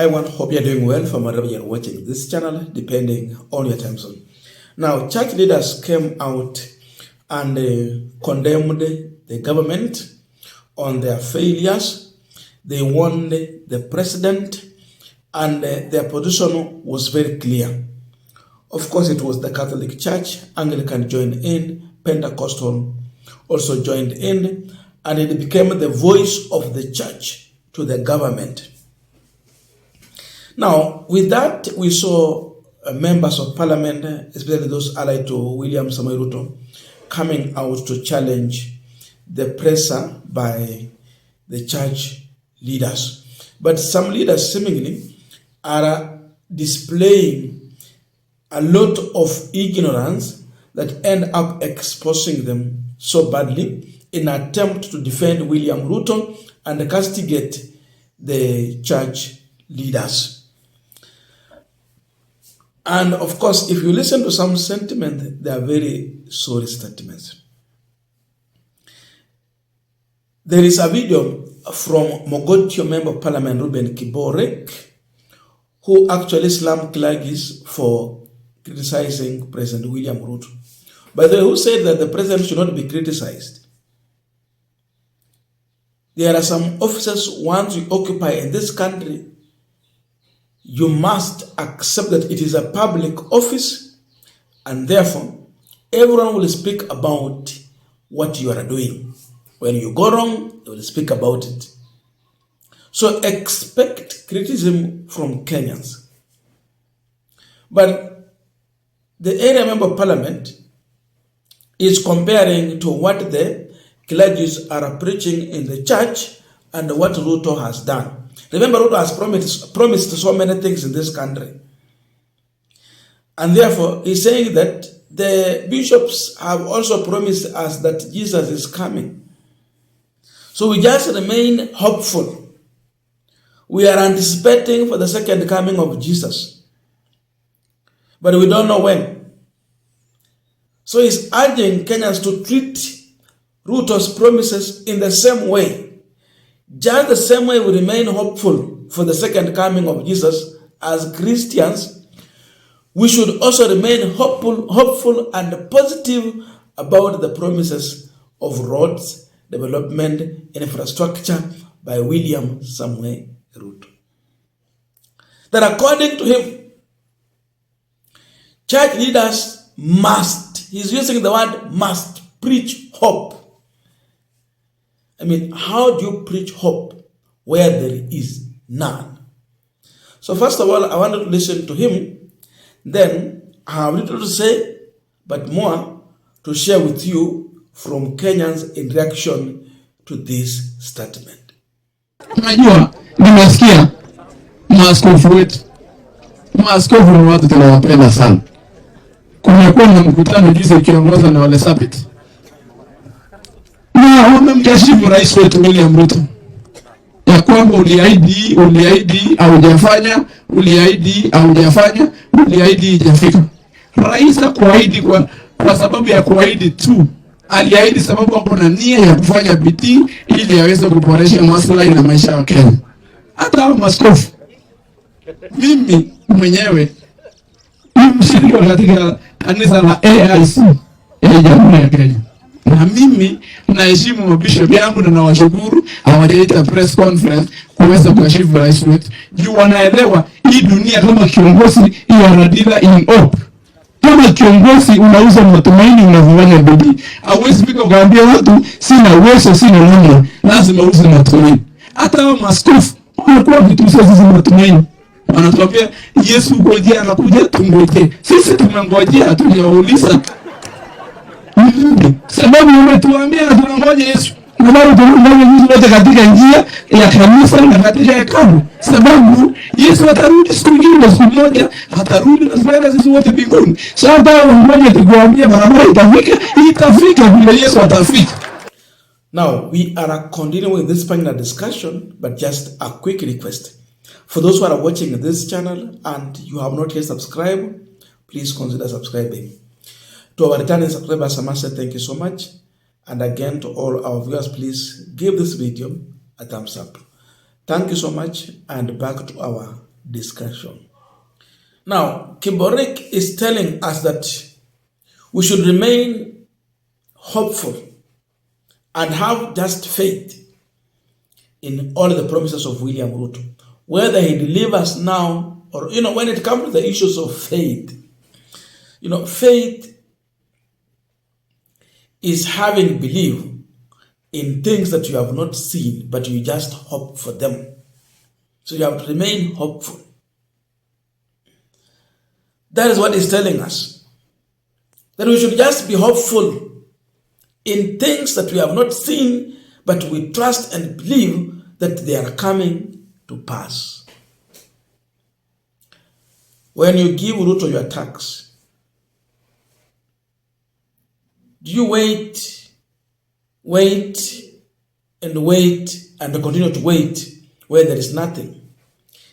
Hope you're doing well from wherever you're watching this channel, depending on your time zone. Now, church leaders came out and condemned the government on their failures. They warned the president, and their position was very clear. Of course, it was the Catholic Church. Anglican joined in, Pentecostal also joined in, and it became the voice of the church to the government. Now, with that, we saw members of parliament, especially those allied to William Samoei Ruto, coming out to challenge the pressure by the church leaders. But some leaders seemingly are displaying a lot of ignorance that end up exposing them so badly in an attempt to defend William Ruto and castigate the church leaders. And of course, if you listen to some sentiment, they are very sorry statements. There is a video from Mogotio Member of Parliament Ruben Kiborek, who actually slammed clergy for criticizing President William Ruto. By the way, who said that the president should not be criticized? There are some offices once you occupy in this country, you must accept that it is a public office, and therefore everyone will speak about what you are doing. When you go wrong, they will speak about it. So expect criticism from Kenyans. But the area member of parliament is comparing to what the clergy are preaching in the church and what Ruto has done. Remember, Ruto has promised so many things in this country. And therefore, he's saying that the bishops have also promised us that Jesus is coming. So we just remain hopeful. We are anticipating for the second coming of Jesus. But we don't know when. So he's urging Kenyans to treat Ruto's promises in the same way. Just the same way we remain hopeful for the second coming of Jesus as Christians, we should also remain hopeful and positive about the promises of roads, development, infrastructure by William Samoei Ruto. That according to him, church leaders must, he's using the word must, preach hope. I mean, how do you preach hope where there is none? So first of all, I wanted to listen to him. Then I have little to say, but more to share with you from Kenyans in reaction to this statement. Najua, nimesikia maaskofu wetu. Maaskofu ni watu tunawapenda sana. Kumekuwa na mkutano juzi ukiongozwa na wale Sabit. Na wamemkashifu rais wetu William Ruto ya kwamba uliahidi haujafanya, uliahidi haujafanya, uliahidi hujafika. Rais hakuahidi kwa sababu ya kuahidi tu. Aliahidi sababu hapo na nia ya kufanya bidii ili aweze kuboresha maslahi na maisha ya Kenya. Hata hao maaskofu, mimi mwenyewe ni mshiriki katika kanisa la AIC ya Jamhuri ya Kenya. Na mimi naheshimu mabishop yangu na nawashukuru hawajaita press conference kuweza kuwashifu rais wetu. Juu wanaelewa hii dunia kama kiongozi hiyo anadila in hope. Kama kiongozi unauza matumaini, unafanya bidii. Hauwezi fika ukaambia watu sina uwezo, sina nini. Lazima uuze matumaini. Hata hao maaskofu wanakuwa vitusa sisi matumaini. Wanatuambia Yesu ngojea anakuja, tungoje. Sisi tumengojea, hatujauliza. Sababu umetuambia tunangoja Yesu. Na bado tunangoja Yesu wote katika njia ya kanisa na katika hekalu. Sababu Yesu atarudi siku nyingine, siku moja atarudi na tunaenda sisi wote mbinguni. Sasa ngoja tukuambia barabara itafika vile Yesu atafika. Now, we are continuing with this panel discussion, but just a quick request. For those who are watching this channel and you have not yet subscribed, please consider subscribing. To our returning subscribers, I must say thank you so much. And again, to all our viewers, please give this video a thumbs up. Thank you so much, and back to our discussion. Now, Kiborik is telling us that we should remain hopeful and have just faith in all the promises of William Ruto. Whether he delivers now or, when it comes to the issues of faith, faith is having belief in things that you have not seen, but you just hope for them. So you have to remain hopeful. That is what he's telling us. That we should just be hopeful in things that we have not seen, but we trust and believe that they are coming to pass. When you give Ruto your tax, do you wait and continue to wait where there is nothing?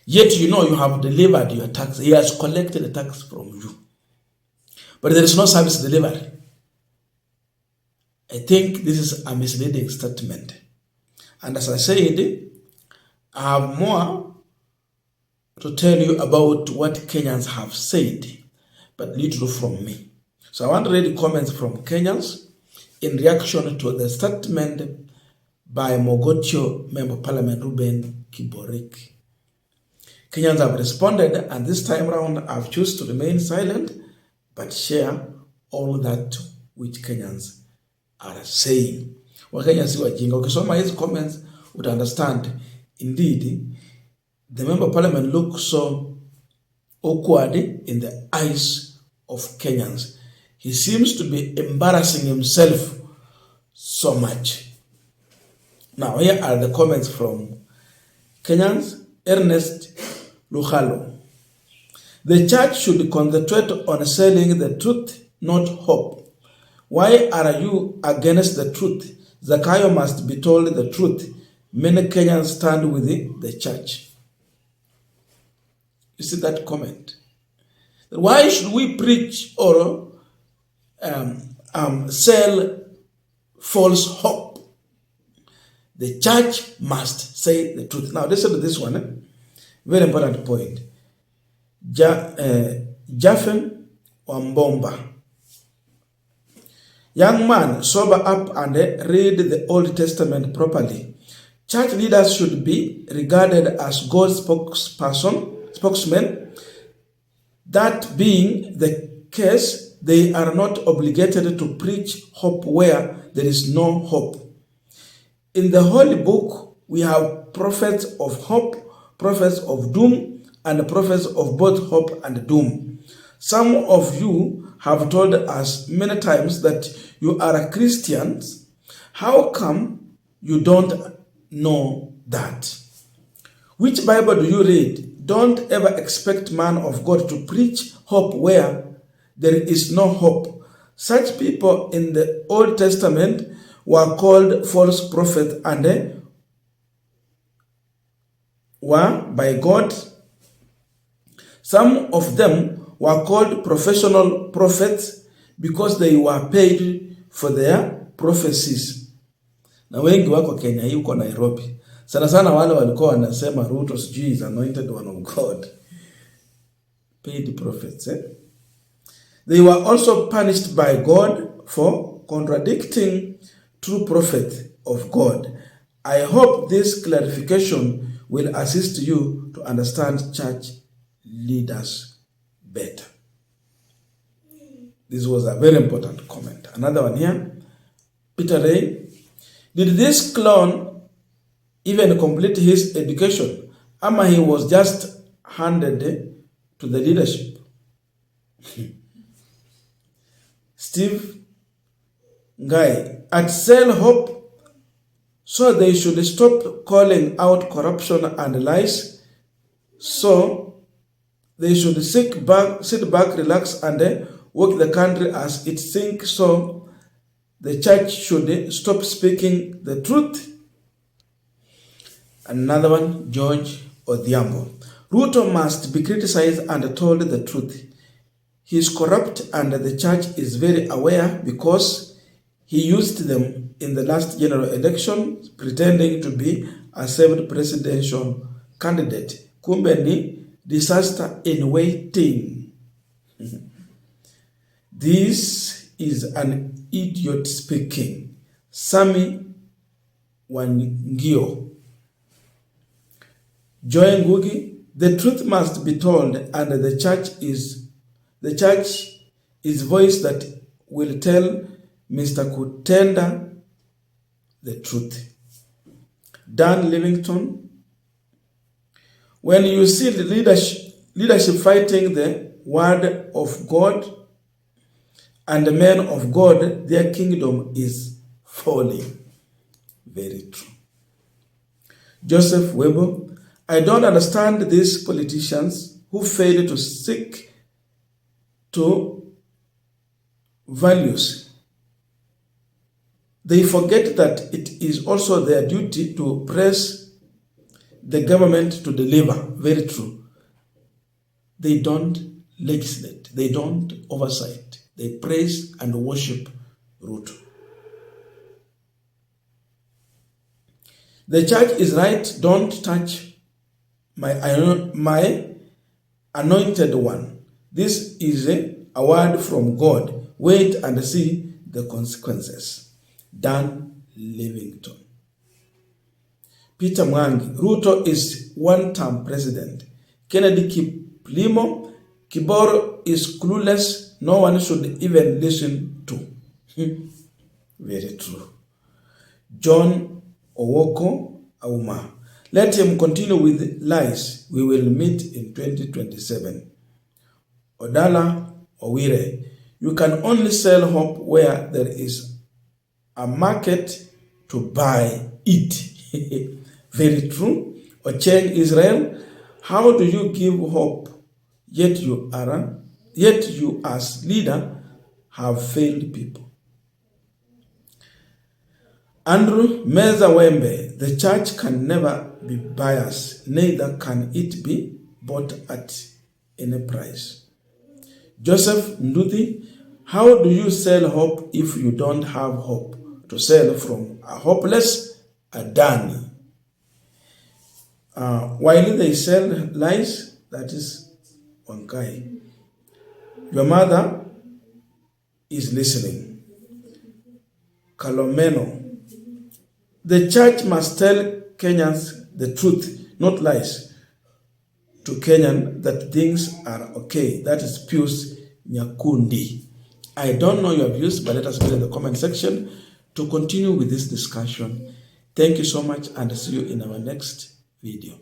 Yet you have delivered your tax. He has collected the tax from you. But there is no service delivery. I think this is a misleading statement. And as I said, I have more to tell you about what Kenyans have said, but little from me. So I want to read comments from Kenyans in reaction to the statement by Mogotio Member Parliament Ruben Kiborik. Kenyans have responded, and this time around I've chosen to remain silent, but share all that which Kenyans are saying. Wakenya si wajinga. Ukisoma his comments, would understand. Indeed, the Member of Parliament looks so awkward in the eyes of Kenyans. He seems to be embarrassing himself so much. Now, here are the comments from Kenyans. Ernest Luhalo. The church should concentrate on selling the truth, not hope. Why are you against the truth? Zakayo must be told the truth. Many Kenyans stand with the church. You see that comment? Why should we preach or sell false hope? The church must say the truth. Now listen to this one. Very important point. Jafen Wambomba. Young man, sober up and read the Old Testament properly. Church leaders should be regarded as God's spokesmen. That being the case, they are not obligated to preach hope where there is no hope. In the Holy Book, we have prophets of hope, prophets of doom, and prophets of both hope and doom. Some of you have told us many times that you are Christians. How come you don't know that? Which Bible do you read? Don't ever expect man of God to preach hope where there is no hope. Such people in the Old Testament were called false prophets and were by God. Some of them were called professional prophets because they were paid for their prophecies. Na wengi wako Kenya hii uko Nairobi. Sana sana wale walikuwa wanasema Ruto sijui is anointed one of God. Paid prophets. They were also punished by God for contradicting true prophet of God. I hope this clarification will assist you to understand church leaders better. This was a very important comment. Another one here. Peter Ray. Did this clown even complete his education? Ama he was just handed to the leadership? Steve Guy. At Sell Hope, so they should stop calling out corruption and lies. So they should sit back, relax, and work the country as it thinks. So the church should stop speaking the truth. Another one, George Odhiambo. Ruto must be criticized and told the truth. He is corrupt and the church is very aware because he used them in the last general election pretending to be a saved presidential candidate. Kumbe ni disaster in waiting. This is an idiot speaking. Sami Wangio. Joy Ngugi, the truth must be told, and the church is voice that will tell Mr. Kutenda the truth. Dan Livingstone, when you see the leadership fighting the word of God and the men of God, their kingdom is falling. Very true. Joseph Weber, I don't understand these politicians who fail to stick to values. They forget that it is also their duty to press the government to deliver. Very true. They don't legislate. They don't oversight. They praise and worship Ruto. The church is right. Don't touch my anointed one. This is a word from God. Wait and see the consequences. Dan Livingstone. Peter Mwangi, Ruto is one-term president. Kennedy Kiplimo, Kiboro is clueless. No one should even listen to. Very true. John Owoko Auma, let him continue with lies. We will meet in 2027. Odala Owire, you can only sell hope where there is a market to buy it. Very true. Ocheng Israel, how do you give hope yet you as leader have failed people? Andrew Meza Wembe, the church can never be biased, neither can it be bought at any price. Joseph Nduthi, how do you sell hope if you don't have hope to sell from a hopeless Adani? While they sell lies, that is Wankai. Your mother is listening. Kalomeno, the church must tell Kenyans the truth, not lies, to Kenyan that things are okay. That is Pius Nyakundi. I don't know your views, but let us put in the comment section to continue with this discussion. Thank you so much and see you in our next video.